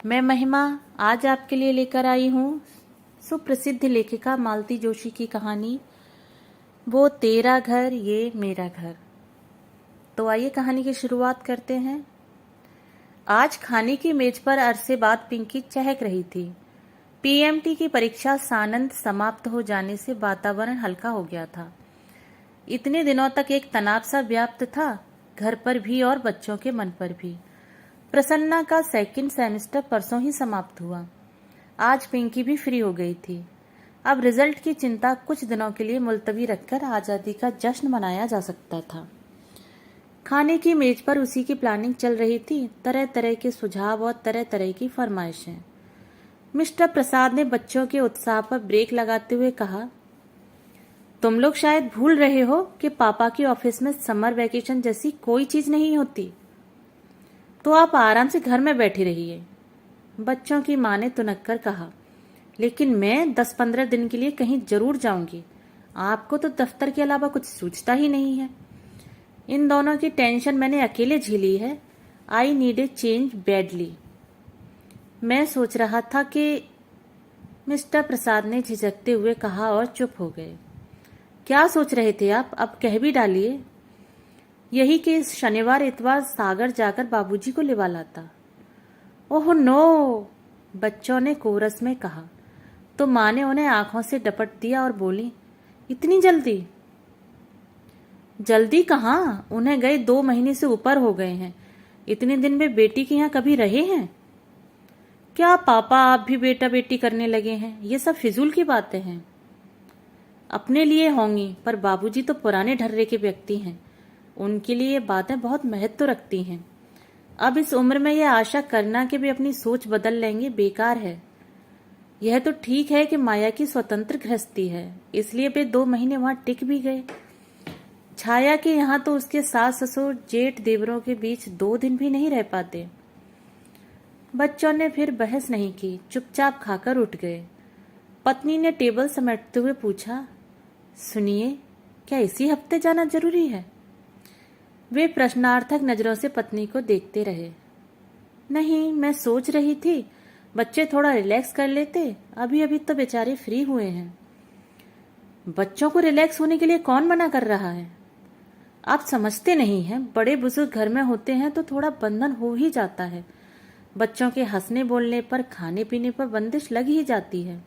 मैं महिमा आज आपके लिए लेकर आई हूँ सुप्रसिद्ध लेखिका मालती जोशी की कहानी वो तेरा घर ये मेरा घर। तो आइए कहानी की शुरुआत करते हैं। आज खाने की मेज पर अरसे बाद पिंकी चहक रही थी। पीएमटी की परीक्षा सानंद समाप्त हो जाने से वातावरण हल्का हो गया था। इतने दिनों तक एक तनाव सा व्याप्त था, घर पर भी और बच्चों के मन पर भी। प्रसन्ना का सेकंड सेमेस्टर परसों ही समाप्त हुआ। आज पिंकी भी फ्री हो गई थी। अब रिजल्ट की चिंता कुछ दिनों के लिए मुलतवी रखकर आज़ादी का जश्न मनाया जा सकता था। खाने की मेज पर उसी की प्लानिंग चल रही थी, तरह तरह के सुझाव और तरह तरह की फरमाइशें। मिस्टर प्रसाद ने बच्चों के उत्साह पर ब्रेक लगाते हुए कहा, तुम लोग शायद भूल रहे हो कि पापा के ऑफिस में समर वैकेशन जैसी कोई चीज नहीं होती, तो आप आराम से घर में बैठे रहिए। बच्चों की माँ ने तुनक कर कहा, लेकिन मैं 10-15 दिन के लिए कहीं जरूर जाऊंगी। आपको तो दफ्तर के अलावा कुछ सूझता ही नहीं है। इन दोनों की टेंशन मैंने अकेले झेली है। I need a change badly. मैं सोच रहा था कि मिस्टर प्रसाद ने झिझकते हुए कहा और चुप हो गए। क्या सोच रहे थे आप? अब कह भी डालिए। यही कि इस शनिवार इतवार सागर जाकर बाबूजी को लिवा लाता। ओह नो, बच्चों ने कोरस में कहा। तो माँ ने उन्हें आंखों से डपट दिया और बोली, इतनी जल्दी? जल्दी कहाँ, उन्हें गए 2 महीने से ऊपर हो गए हैं। इतने दिन वे बेटी के यहाँ कभी रहे हैं? क्या पापा आप भी बेटा बेटी करने लगे हैं? ये सब फिजूल की बातें हैं। अपने लिए होंगी, पर बाबूजी तो पुराने ढर्रे के व्यक्ति हैं। उनके लिए ये बातें बहुत महत्व रखती हैं। अब इस उम्र में यह आशा करना कि वे अपनी सोच बदल लेंगे बेकार है। यह तो ठीक है कि माया की स्वतंत्र गृहस्थी है, इसलिए वे 2 महीने वहां टिक भी गए। छाया के यहाँ तो उसके सास ससुर जेठ देवरों के बीच 2 दिन भी नहीं रह पाते। बच्चों ने फिर बहस नहीं की, चुपचाप खाकर उठ गए। पत्नी ने टेबल समेटते हुए पूछा, सुनिए, क्या इसी हफ्ते जाना जरूरी है? वे प्रश्नार्थक नजरों से पत्नी को देखते रहे। नहीं, मैं सोच रही थी बच्चे थोड़ा रिलैक्स कर लेते, अभी अभी तो बेचारे फ्री हुए हैं। बच्चों को रिलैक्स होने के लिए कौन मना कर रहा है? आप समझते नहीं हैं, बड़े बुजुर्ग घर में होते हैं तो थोड़ा बंधन हो ही जाता है। बच्चों के हंसने बोलने पर, खाने पीने पर बंदिश लग ही जाती है।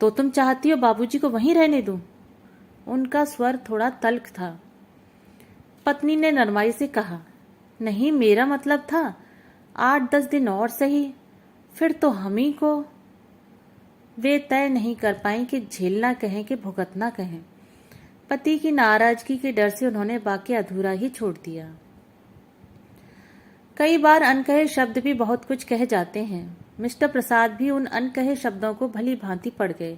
तो तुम चाहती हो बाबूजी को वहीं रहने दूं? उनका स्वर थोड़ा तल्ख था। पत्नी ने नरमाई से कहा, नहीं, मेरा मतलब था 8-10 दिन और सही, फिर तो हम ही को। वे तय नहीं कर पाई कि झेलना कहें कि भुगतना कहें। पति की नाराजगी के डर से उन्होंने वाक्य अधूरा ही छोड़ दिया। कई बार अनकहे शब्द भी बहुत कुछ कह जाते हैं। मिस्टर प्रसाद भी उन अनकहे शब्दों को भली भांति पड़ गए।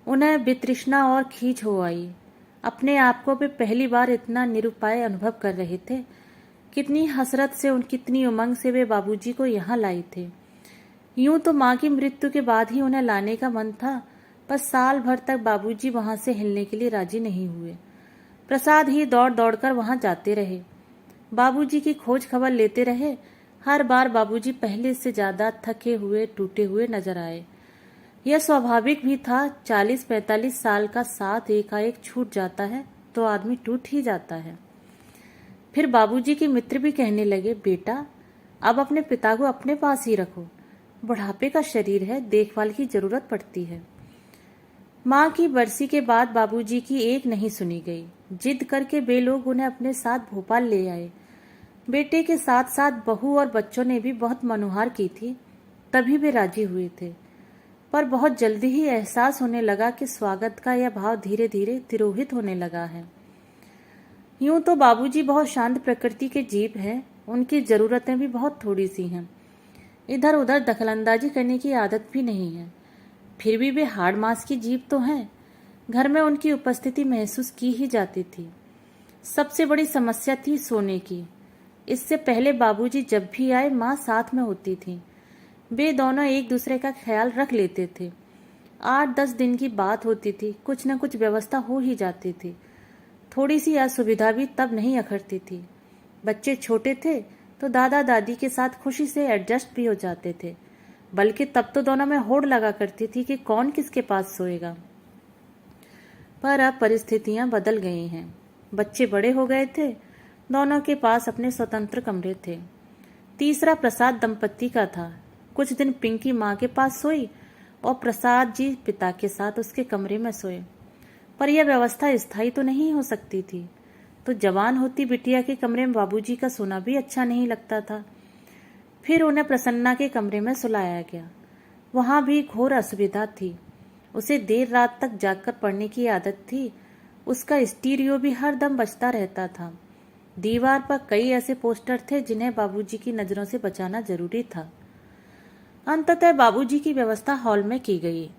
उन्हें वितृष्णा और खींच हो आई। अपने आप को वे पहली बार इतना निरुपाय अनुभव कर रहे थे। कितनी हसरत से, कितनी उमंग से वे बाबूजी को यहाँ लाए थे। यूं तो माँ की मृत्यु के बाद ही उन्हें लाने का मन था, पर साल भर तक बाबूजी वहां से हिलने के लिए राजी नहीं हुए। प्रसाद ही दौड़ दौड़ कर वहां जाते रहे, बाबूजी की खोज खबर लेते रहे। हर बार बाबूजी पहले से ज्यादा थके हुए, टूटे हुए नजर आए। यह स्वाभाविक भी था। 40-45 साल का साथ एकाएक छूट जाता है तो आदमी टूट ही जाता है। फिर बाबूजी के मित्र भी कहने लगे, बेटा, अब अपने पिता को अपने पास ही रखो। बुढ़ापे का शरीर है, देखभाल की जरूरत पड़ती है। माँ की बरसी के बाद बाबूजी की एक नहीं सुनी गई। जिद करके वे लोग उन्हें अपने साथ भोपाल ले आए। बेटे के साथ साथ बहू और बच्चों ने भी बहुत मनुहार की थी, तभी वे राजी हुए थे। पर बहुत जल्दी ही एहसास होने लगा कि स्वागत का यह भाव धीरे धीरे तिरोहित होने लगा है। यूं तो बाबूजी बहुत शांत प्रकृति के जीव हैं, उनकी जरूरतें भी बहुत थोड़ी सी हैं। इधर उधर दखलंदाजी करने की आदत भी नहीं है। फिर भी वे हाड़ मांस की जीव तो हैं। घर में उनकी उपस्थिति महसूस की ही जाती थी। सबसे बड़ी समस्या थी सोने की। इससे पहले बाबूजी जब भी आए, माँ साथ में होती थी। वे दोनों एक दूसरे का ख्याल रख लेते थे। 8-10 दिन की बात होती थी, कुछ न कुछ व्यवस्था हो ही जाती थी। थोड़ी सी असुविधा भी तब नहीं अखरती थी। बच्चे छोटे थे तो दादा दादी के साथ खुशी से एडजस्ट भी हो जाते थे, बल्कि तब तो दोनों में होड़ लगा करती थी कि कौन किसके पास सोएगा। पर अब परिस्थितियां बदल गई हैं। बच्चे बड़े हो गए थे, दोनों के पास अपने स्वतंत्र कमरे थे। तीसरा प्रसाद दंपत्ति का था। कुछ दिन पिंकी माँ के पास सोई और प्रसाद जी पिता के साथ उसके कमरे में सोए। पर यह व्यवस्था स्थायी तो नहीं हो सकती थी, तो जवान होती बिटिया के कमरे में बाबूजी का सोना भी अच्छा नहीं लगता था। फिर उन्हें प्रसन्ना के कमरे में सुलाया गया। वहां भी घोर असुविधा थी। उसे देर रात तक जागकर पढ़ने की आदत थी। उसका स्टीरियो भी हर दम बजता रहता था। दीवार पर कई ऐसे पोस्टर थे जिन्हें बाबूजी की नजरों से बचाना जरूरी था। अंततः बाबूजी की व्यवस्था हॉल में की गई।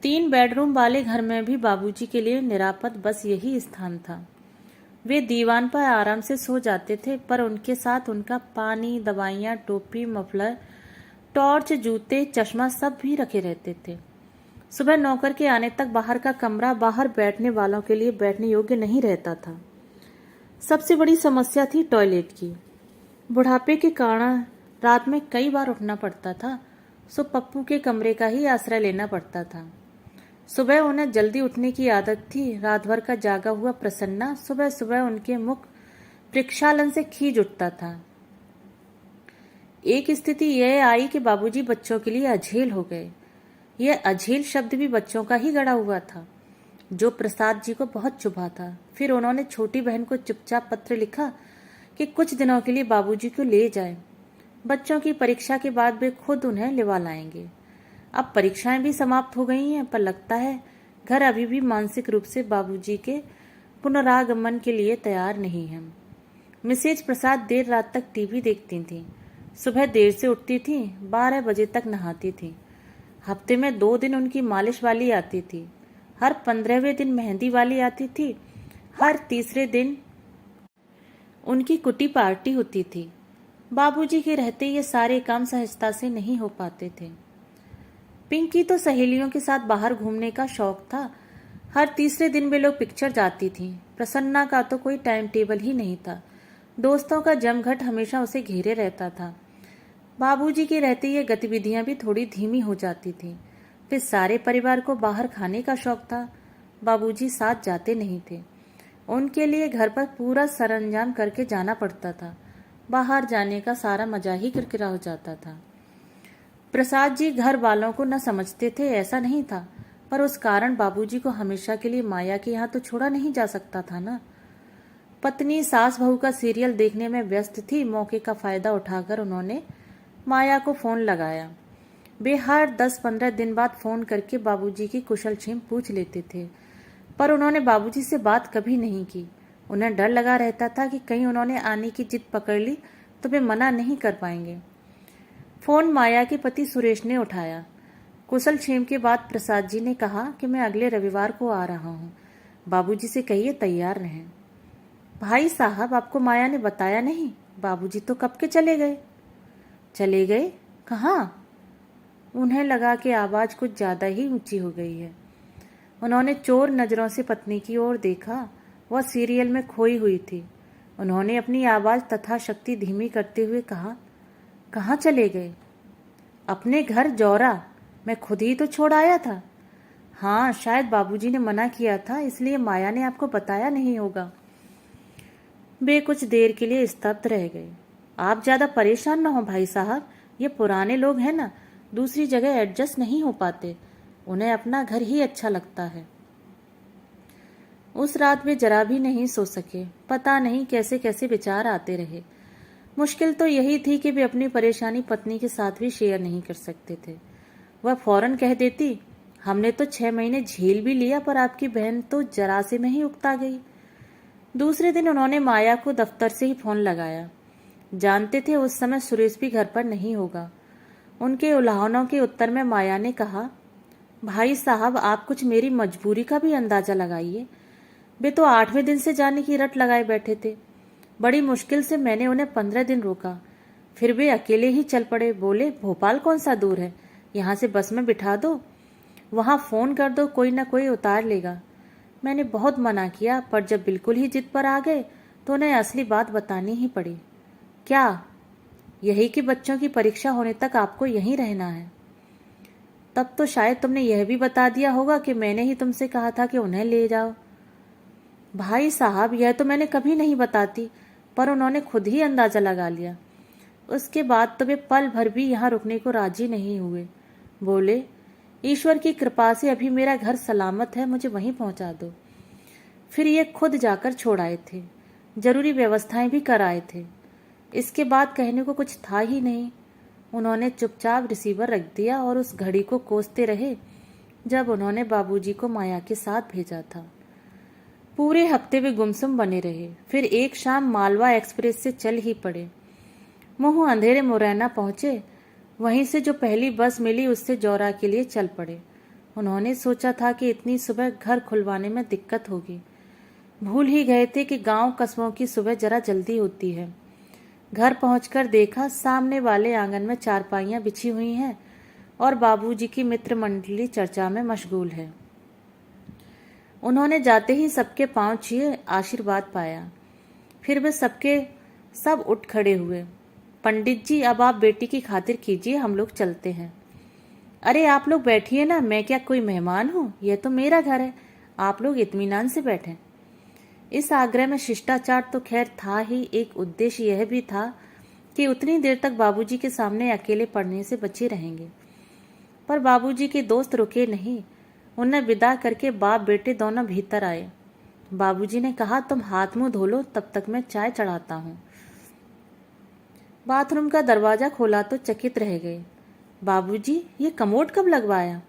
3 बेडरूम वाले घर में भी बाबूजी के लिए निरापद बस यही स्थान था। वे दीवान पर आराम से सो जाते थे, पर उनके साथ उनका पानी, दवाइयाँ, टोपी, मफलर, टॉर्च, जूते, चश्मा सब भी रखे रहते थे। सुबह नौकर के आने तक बाहर का कमरा बाहर बैठने वालों के लिए बैठने योग्य नहीं रहता था। सबसे बड़ी समस्या थी टॉयलेट की। बुढ़ापे के कारण रात में कई बार उठना पड़ता था, सो पप्पू के कमरे का ही आश्रय लेना पड़ता था। सुबह उन्हें जल्दी उठने की आदत थी। रात भर का जागा हुआ प्रसन्ना सुबह सुबह उनके मुख प्रक्षालन से खींच उठता था। एक स्थिति यह आई कि बाबूजी बच्चों के लिए अझेल हो गए। यह अझेल शब्द भी बच्चों का ही गढ़ा हुआ था, जो प्रसाद जी को बहुत चुभा था। फिर उन्होंने छोटी बहन को चुपचाप पत्र लिखा कि कुछ दिनों के लिए बाबूजी को ले जाए। बच्चों की परीक्षा के बाद वे खुद उन्हें लिवा लाएंगे। अब परीक्षाएं भी समाप्त हो गई हैं, पर लगता है घर अभी भी मानसिक रूप से बाबूजी के पुनरागमन के लिए तैयार नहीं है। मिसेज प्रसाद देर रात तक टीवी देखती थीं। सुबह देर से उठती थीं, 12 बजे तक नहाती थीं। हफ्ते में 2 दिन उनकी मालिश वाली आती थी। हर 15वें दिन मेहंदी वाली आती थी। हर तीसरे दिन उनकी कुटी पार्टी होती थी। बाबूजी के रहते ये सारे काम सहजता से नहीं हो पाते थे। पिंकी तो सहेलियों के साथ बाहर घूमने का शौक था। हर तीसरे दिन वे लोग पिक्चर जाती थीं। प्रसन्ना का तो कोई टाइम टेबल ही नहीं था। दोस्तों का जमघट हमेशा उसे घेरे रहता था। बाबूजी के रहते ये गतिविधियां भी थोड़ी धीमी हो जाती थीं। फिर सारे परिवार को बाहर खाने का शौक था। बाबूजी साथ जाते नहीं थे। उनके लिए घर पर पूरा सरंजाम करके जाना पड़ता था। बाहर जाने का सारा मजा ही किरकिरा हो जाता था। प्रसाद जी घर वालों को न समझते थे ऐसा नहीं था, पर उस कारण बाबूजी को हमेशा के लिए माया के यहाँ तो छोड़ा नहीं जा सकता था ना। पत्नी सास बहू का सीरियल देखने में व्यस्त थी। मौके का फायदा उठाकर उन्होंने माया को फोन लगाया। वे हर 10-15 दिन बाद फोन करके बाबूजी की कुशलक्षेम पूछ लेते थे, पर उन्होंने बाबूजी से बात कभी नहीं की। उन्हें डर लगा रहता था कि कहीं उन्होंने आने की जिद पकड़ ली तो वे मना नहीं कर पाएंगे। फोन माया के पति सुरेश ने उठाया। कुशलक्षेम के बाद प्रसाद जी ने कहा कि मैं अगले रविवार को आ रहा हूँ, बाबूजी से कहिए तैयार रहें। भाई साहब, आपको माया ने बताया नहीं? बाबूजी तो कब के चले गए। चले गए? कहाँ? उन्हें लगा कि आवाज कुछ ज्यादा ही ऊंची हो गई है। उन्होंने चोर नजरों से पत्नी की ओर देखा। वह सीरियल में खोई हुई थी। उन्होंने अपनी आवाज तथाशक्ति धीमी करते हुए कहा, कहाँ चले गए? अपने घर जौरा। मैं खुद ही तो छोड़ आया था। हाँ, शायद बाबूजी ने मना किया था, इसलिए माया ने आपको बताया नहीं होगा। वे कुछ देर के लिए स्तब्ध रह गए। आप ज्यादा परेशान न हो भाई साहब, ये पुराने लोग हैं ना, दूसरी जगह एडजस्ट नहीं हो पाते। उन्हें अपना घर ही अच्छा लगता है। उस रात वे जरा भी नहीं सो सके। पता नहीं कैसे कैसे विचार आते रहे। मुश्किल तो यही थी कि वे अपनी परेशानी पत्नी के साथ भी शेयर नहीं कर सकते थे। वह फौरन कह देती, हमने तो 6 महीने झेल भी लिया, पर आपकी बहन तो जरा से में ही उकता गई। दूसरे दिन उन्होंने माया को दफ्तर से ही फोन लगाया। जानते थे उस समय सुरेश भी घर पर नहीं होगा। उनके उल्हानों के उत्तर में माया ने कहा, भाई साहब, आप कुछ मेरी मजबूरी का भी अंदाजा लगाइए। वे तो 8वें दिन से जाने की रट लगाए बैठे थे। बड़ी मुश्किल से मैंने उन्हें 15 दिन रोका। फिर वे अकेले ही चल पड़े। बोले, भोपाल कौन सा दूर है, यहाँ से बस में बिठा दो, वहां फोन कर दो, कोई ना कोई उतार लेगा। मैंने बहुत मना किया, पर जब बिल्कुल ही जिद पर आ गए तो उन्हें असली बात बतानी ही पड़ी। क्या? यही कि बच्चों की परीक्षा होने तक आपको यहीं रहना है। तब तो शायद तुमने यह भी बता दिया होगा कि मैंने ही तुमसे कहा था कि उन्हें ले जाओ। भाई साहब, यह तो मैंने कभी नहीं बताती, पर उन्होंने खुद ही अंदाजा लगा लिया। उसके बाद तो वे पल भर भी यहाँ रुकने को राजी नहीं हुए। बोले, ईश्वर की कृपा से अभी मेरा घर सलामत है, मुझे वहीं पहुंचा दो। फिर ये खुद जाकर छोड़ आए थे, जरूरी व्यवस्थाएं भी कर आए थे। इसके बाद कहने को कुछ था ही नहीं। उन्होंने चुपचाप रिसीवर रख दिया और उस घड़ी को कोसते रहे जब उन्होंने बाबूजी को माया के साथ भेजा था। पूरे हफ्ते वे गुमसुम बने रहे। फिर एक शाम मालवा एक्सप्रेस से चल ही पड़े। मुंह अंधेरे मुरैना पहुंचे। वहीं से जो पहली बस मिली उससे जौरा के लिए चल पड़े। उन्होंने सोचा था कि इतनी सुबह घर खुलवाने में दिक्कत होगी। भूल ही गए थे कि गांव कस्बों की सुबह जरा जल्दी होती है। घर पहुंचकर देखा सामने वाले आंगन में चारपाइयां बिछी हुई हैं और बाबूजी की मित्र मंडली चर्चा में मशगूल है। उन्होंने जाते ही सबके पांव छुए, आशीर्वाद पाया। फिर वे सब उठ खड़े हुए। पंडित जी, अब आप बेटी की खातिर कीजिए, हम लोग चलते हैं। अरे आप लोग बैठिए ना, मैं क्या कोई मेहमान हूँ? यह तो मेरा घर है, आप लोग इत्मीनान से बैठें। इस आग्रह में शिष्टाचार तो खैर था ही, एक उद्देश्य यह भी था कि उतनी देर तक बाबूजी के सामने अकेले पड़ने से बचे रहेंगे। पर बाबूजी के दोस्त रुके नहीं। उन्हें विदा करके बाप बेटे दोनों भीतर आए। बाबूजी ने कहा, तुम हाथ मुंह धो लो, तब तक मैं चाय चढ़ाता हूँ। बाथरूम का दरवाजा खोला तो चकित रह गए। बाबूजी, ये कमोड कब लगवाया?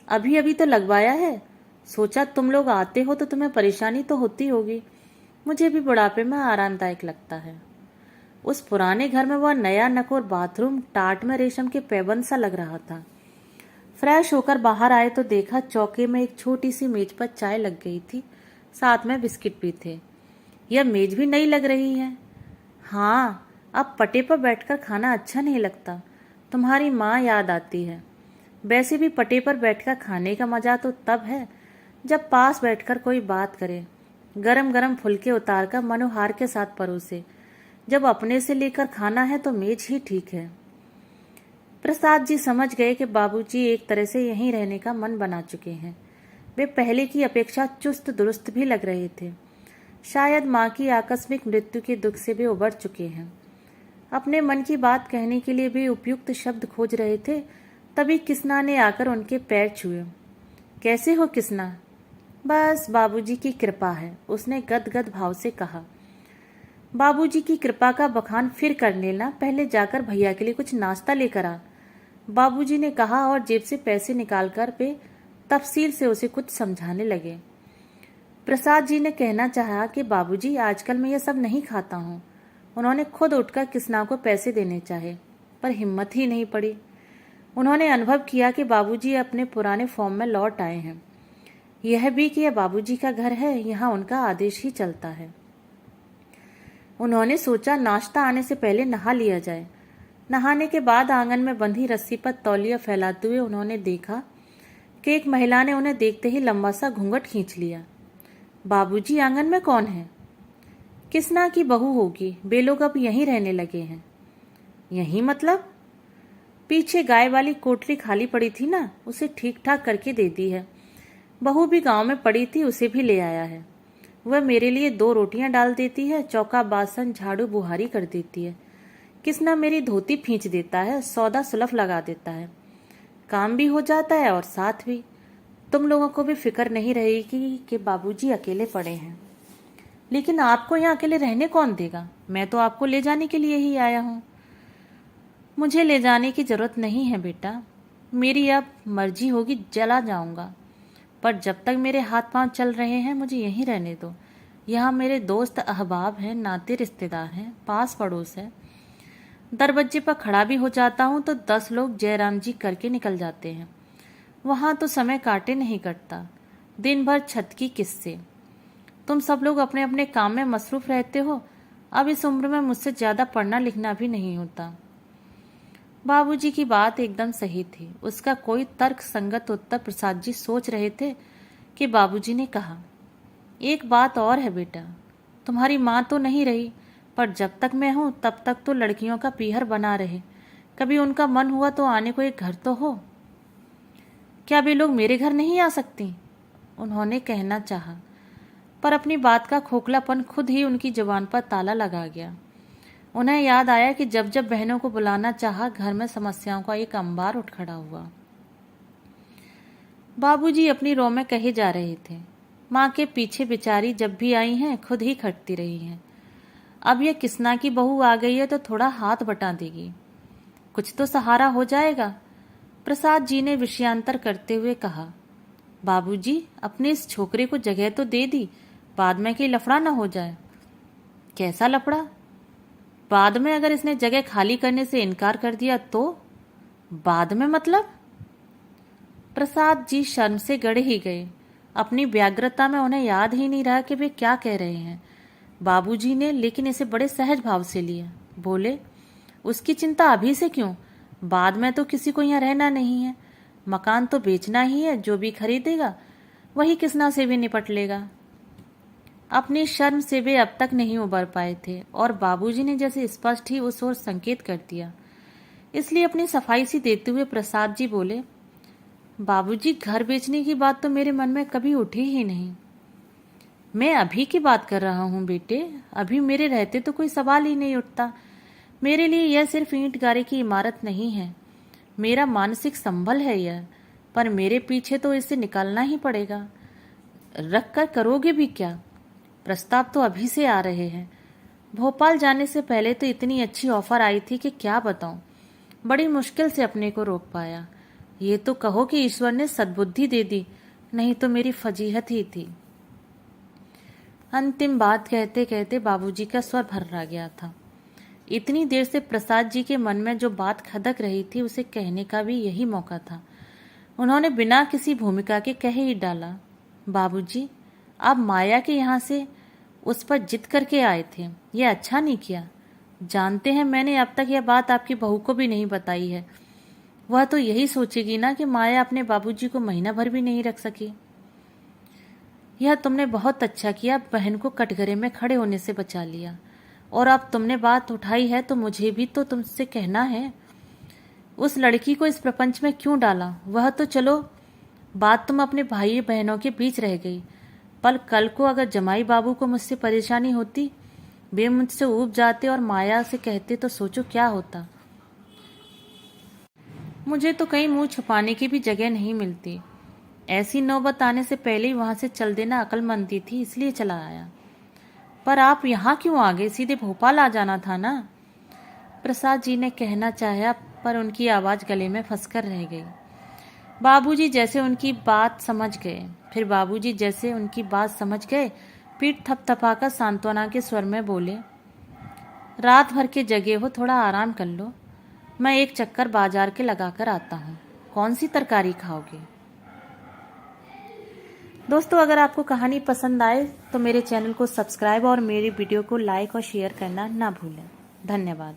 अभी अभी तो लगवाया है। सोचा तुम लोग आते हो तो तुम्हें परेशानी तो होती होगी, मुझे भी बुढ़ापे में आरामदायक लगता है। उस पुराने घर में वह नया नकोर बाथरूम टाट में रेशम के पैबंद सा लग रहा था। फ्रेश होकर बाहर आए तो देखा चौके में एक छोटी सी मेज पर चाय लग गई थी, साथ में बिस्किट भी थे। यह मेज भी नई लग रही है। हाँ, अब पटे पर बैठकर खाना अच्छा नहीं लगता, तुम्हारी माँ याद आती है। वैसे भी पटे पर बैठकर खाने का मजा तो तब है जब पास बैठकर कोई बात करे, गरम गरम फुलके उतारकर मनोहार के साथ परोसे। जब अपने से लेकर खाना है तो मेज ही ठीक है। प्रसाद जी समझ गए कि बाबूजी एक तरह से यहीं रहने का मन बना चुके हैं। वे पहले की अपेक्षा चुस्त दुरुस्त भी लग रहे थे। शायद माँ की आकस्मिक मृत्यु के दुख से वे उबर चुके हैं। अपने मन की बात कहने के लिए भी उपयुक्त शब्द खोज रहे थे, तभी किसना ने आकर उनके पैर छुए। कैसे हो किसना? बस बाबूजी की कृपा है, उसने गदगद भाव से कहा। बाबूजी की कृपा का बखान फिर कर लेना, पहले जाकर भैया के लिए कुछ नाश्ता लेकर आ, बाबूजी ने कहा और जेब से पैसे निकालकर वे तफसील से उसे कुछ समझाने लगे। प्रसाद जी ने कहना चाहा कि बाबूजी, आजकल मैं ये सब नहीं खाता हूँ। उन्होंने खुद उठकर किसना को पैसे देने चाहे, पर हिम्मत ही नहीं पड़ी। उन्होंने अनुभव किया कि बाबूजी अपने पुराने फॉर्म में लौट आए हैं। यह भी कि यह बाबूजी का घर है, यहाँ उनका आदेश ही चलता है। उन्होंने सोचा नाश्ता आने से पहले नहा लिया जाए। नहाने के बाद आंगन में बंधी रस्सी पर तौलिया फैलाते हुए उन्होंने देखा कि एक महिला ने उन्हें देखते ही लंबा सा घूंघट खींच लिया। बाबूजी, आंगन में कौन है? किसना की बहू होगी, वे लोग अब यहीं रहने लगे हैं। यहीं मतलब? पीछे गाय वाली कोठरी खाली पड़ी थी ना, उसे ठीक ठाक करके दे दी है। बहू भी गांव में पड़ी थी, उसे भी ले आया है। वह मेरे लिए 2 रोटियां डाल देती है, चौका बासन झाड़ू बुहारी कर देती है। किसना मेरी धोती खींच देता है, सौदा सुलफ लगा देता है। काम भी हो जाता है और साथ भी तुम लोगों को भी फिक्र नहीं रहेगी कि बाबूजी अकेले पड़े हैं। लेकिन आपको यहाँ अकेले रहने कौन देगा? मैं तो आपको ले जाने के लिए ही आया हूँ। मुझे ले जाने की जरूरत नहीं है बेटा, मेरी अब मर्जी होगी चला जाऊंगा, पर जब तक मेरे हाथ पांव चल रहे हैं मुझे यहीं रहने दो। यहाँ मेरे दोस्त अहबाब हैं, नाते रिश्तेदार हैं, पास पड़ोस है। दरवाजे पर खड़ा भी हो जाता हूँ तो 10 लोग जयराम जी करके निकल जाते हैं। वहां तो समय काटे नहीं कटता, दिन भर छत की किस्से। तुम सब लोग अपने अपने काम में मसरूफ रहते हो। अब इस उम्र में मुझसे ज्यादा पढ़ना लिखना भी नहीं होता। बाबूजी की बात एकदम सही थी। उसका कोई तर्क संगत उत्तर प्रसाद जी सोच रहे थे कि बाबूजी ने कहा, एक बात और है बेटा, तुम्हारी माँ तो नहीं रही, पर जब तक मैं हूं तब तक तो लड़कियों का पीहर बना रहे। कभी उनका मन हुआ तो आने को एक घर तो हो। क्या वे लोग मेरे घर नहीं आ सकती? उन्होंने कहना चाहा, पर अपनी बात का खोखलापन खुद ही उनकी जुबान पर ताला लगा गया। उन्हें याद आया कि जब जब बहनों को बुलाना चाहा, घर में समस्याओं का एक अंबार उठ खड़ा हुआ। बाबूजी अपनी रो में कहे जा रहे थे, माँ के पीछे बेचारी जब भी आई हैं खुद ही खटती रही हैं। अब यह किसना की बहू आ गई है तो थोड़ा हाथ बटा देगी, कुछ तो सहारा हो जाएगा। प्रसाद जी ने विषयांतर करते हुए कहा, बाबूजी अपने इस छोकरे को जगह तो दे दी, बाद में कहीं लफड़ा न हो जाए। कैसा लफड़ा? बाद में अगर इसने जगह खाली करने से इनकार कर दिया तो? बाद में मतलब? प्रसाद जी शर्म से गड़े ही गए। अपनी व्यग्रता में उन्हें याद ही नहीं रहा कि वे क्या कह रहे हैं। बाबूजी ने लेकिन इसे बड़े सहज भाव से लिया। बोले, उसकी चिंता अभी से क्यों? बाद में तो किसी को यहाँ रहना नहीं है, मकान तो बेचना ही है। जो भी खरीदेगा वही किसना से भी निपट लेगा। अपनी शर्म से वे अब तक नहीं उबर पाए थे और बाबूजी ने जैसे स्पष्ट ही उस ओर संकेत कर दिया। इसलिए अपनी सफाई सी देते हुए प्रसाद जी बोले, बाबूजी घर बेचने की बात तो मेरे मन में कभी उठी ही नहीं। मैं अभी की बात कर रहा हूँ बेटे, अभी मेरे रहते तो कोई सवाल ही नहीं उठता। मेरे लिए यह सिर्फ ईंट गारे की इमारत नहीं है, मेरा मानसिक संबल है यह। पर मेरे पीछे तो इसे निकालना ही पड़ेगा। रख कर करोगे भी क्या? प्रस्ताव तो अभी से आ रहे हैं। भोपाल जाने से पहले तो इतनी अच्छी ऑफर आई थी कि क्या बताऊं। बड़ी मुश्किल से अपने को रोक पाया। ये तो कहो कि ईश्वर ने सद्बुद्धि दे दी, नहीं तो मेरी फजीहत ही थी। अंतिम बात कहते कहते बाबूजी का स्वर भर्रा गया था। इतनी देर से प्रसाद जी के मन में जो बात खदक रही थी उसे कहने का भी यही मौका था। उन्होंने बिना किसी भूमिका के कह ही डाला, बाबूजी आप माया के यहाँ से उस पर जिद करके आए थे, यह अच्छा नहीं किया। जानते हैं मैंने अब तक यह बात आपकी बहू को भी नहीं बताई है। वह तो यही सोचेगी ना कि माया अपने बाबूजी को महीना भर भी नहीं रख सकी। यह तुमने बहुत अच्छा किया, बहन को कटघरे में खड़े होने से बचा लिया। और अब तुमने बात उठाई है तो मुझे भी तो तुमसे कहना है, उस लड़की को इस प्रपंच में क्यों डाला? वह तो चलो बात तुम अपने भाई बहनों के बीच रह गई, पर कल को अगर जमाई बाबू को मुझसे परेशानी होती, वे मुझसे ऊब जाते और माया से कहते तो सोचो क्या होता। मुझे तो कहीं मुंह छुपाने की भी जगह नहीं मिलती। ऐसी नौबत आने से पहले ही वहां से चल देना अक्लमंदी थी, इसलिए चला आया। पर आप यहाँ क्यों आ गए? सीधे भोपाल आ जाना था ना। प्रसाद जी ने कहना चाहा पर उनकी आवाज गले में फंसकर रह गई। बाबूजी जैसे उनकी बात समझ गए। फिर बाबूजी जैसे उनकी बात समझ गए, पीठ थपथपाकर सांत्वना के स्वर में बोले, रात भर के जगे हो, थोड़ा आराम कर लो। मैं एक चक्कर बाजार के लगा कर आता हूँ। कौन सी तरकारी खाओगे? दोस्तों, अगर आपको कहानी पसंद आए तो मेरे चैनल को सब्सक्राइब और मेरी वीडियो को लाइक और शेयर करना ना भूलें। धन्यवाद।